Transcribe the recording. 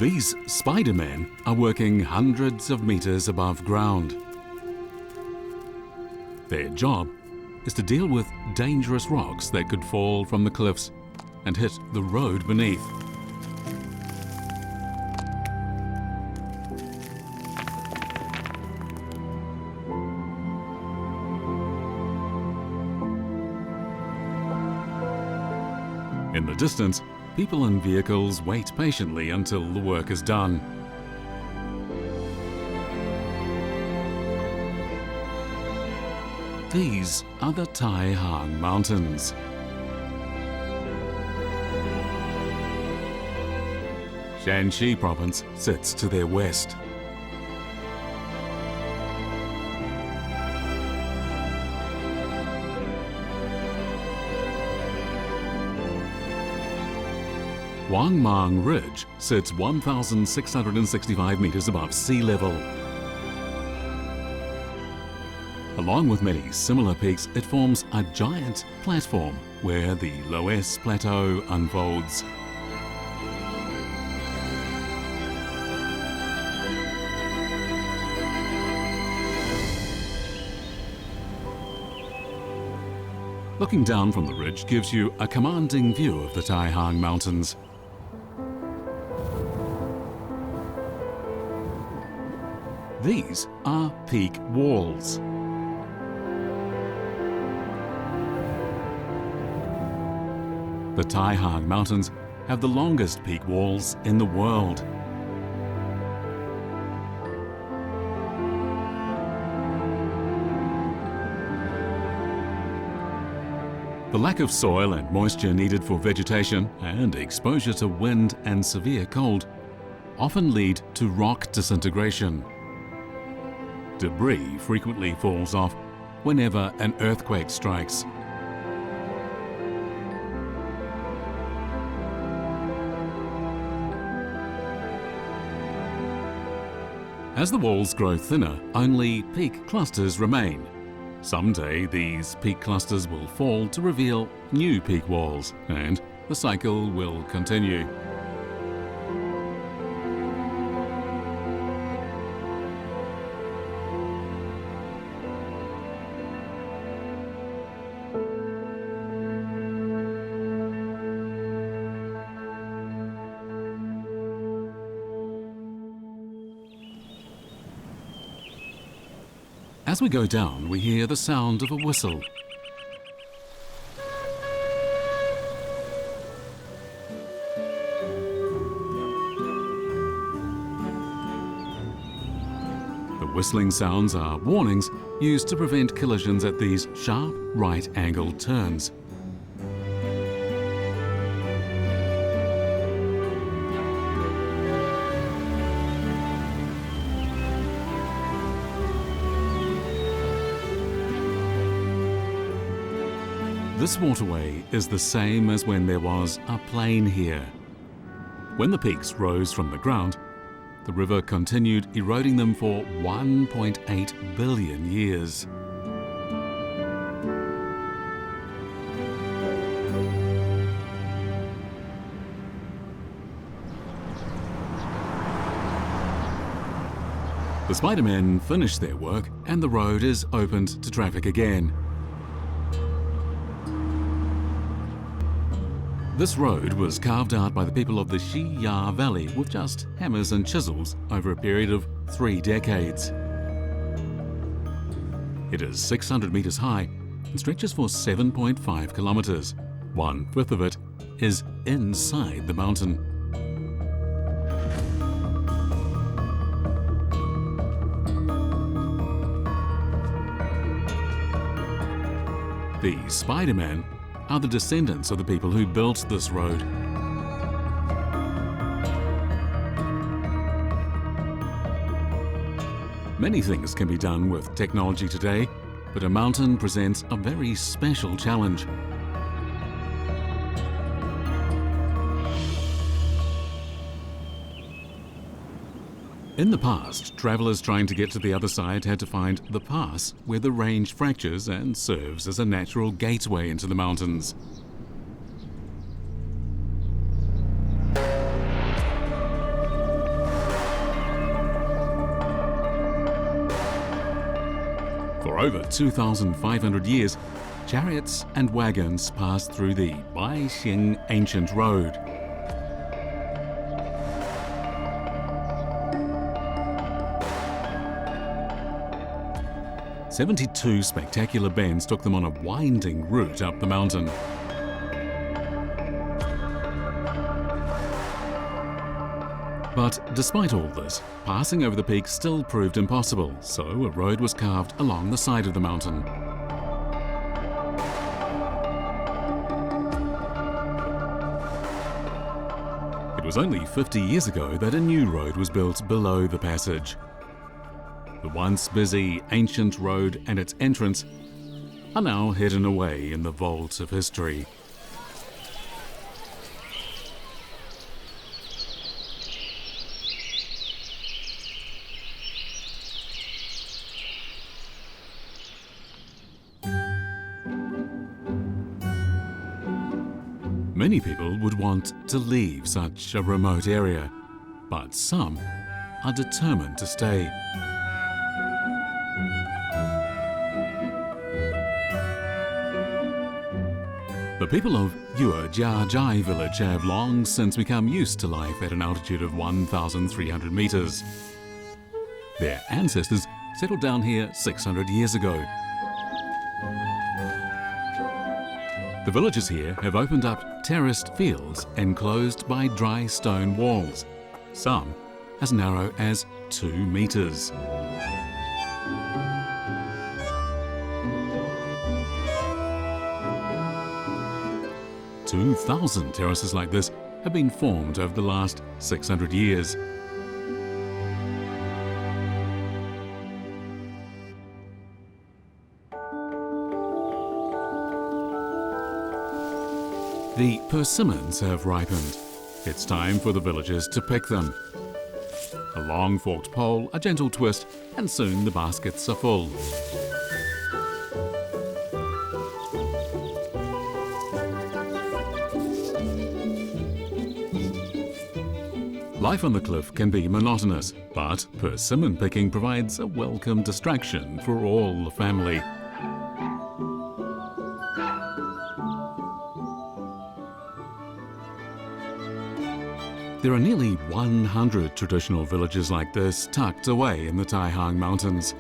These Spider-Men are working hundreds of meters above ground. Their job is to deal with dangerous rocks that could fall from the cliffs and hit the road beneath. In the distance, people and vehicles wait patiently until the work is done. These are the Taihang Mountains. Shanxi province sits to their west. Wangmang Ridge sits 1,665 meters above sea level. Along with many similar peaks, it forms a giant platform where the Loess Plateau unfolds. Looking down from the ridge gives you a commanding view of the Taihang Mountains. These are peak walls. The Taihang Mountains have the longest peak walls in the world. The lack of soil and moisture needed for vegetation and exposure to wind and severe cold often lead to rock disintegration. Debris frequently falls off whenever an earthquake strikes. As the walls grow thinner, only peak clusters remain. Someday, these peak clusters will fall to reveal new peak walls, and the cycle will continue. As we go down, we hear the sound of a whistle. The whistling sounds are warnings used to prevent collisions at these sharp, right-angled turns. This waterway is the same as when there was a plain here. When the peaks rose from the ground, the river continued eroding them for 1.8 billion years. The Spider-Men finish their work and the road is opened to traffic again. This road was carved out by the people of the Xiya Valley with just hammers and chisels over a period of 3 decades. It is 600 meters high and stretches for 7.5 kilometers. 1/5 of it is inside the mountain. The Spider-Men are the descendants of the people who built this road. Many things can be done with technology today, but a mountain presents a very special challenge. In the past, travelers trying to get to the other side had to find the pass where the range fractures and serves as a natural gateway into the mountains. For over 2,500 years, chariots and wagons passed through the Baixing ancient road. "72 spectacular bends took them on a winding route up the mountain. But despite all this, passing over the peak still proved impossible, so a road was carved along the side of the mountain. It was only 50 years ago that a new road was built below the passage. The once busy ancient road and its entrance are now hidden away in the vault of history. Many people would want to leave such a remote area, but some are determined to stay. The people of Yuejiajai village have long since become used to life at an altitude of 1,300 meters. Their ancestors settled down here 600 years ago. The villagers here have opened up terraced fields enclosed by dry stone walls, some as narrow as 2 meters. "2,000 terraces like this have been formed over the last 600 years. The persimmons have ripened. It's time for the villagers to pick them. A long forked pole, a gentle twist, and soon the baskets are full. Life on the cliff can be monotonous, but persimmon picking provides a welcome distraction for all the family. There are nearly 100 traditional villages like this tucked away in the Taihang Mountains.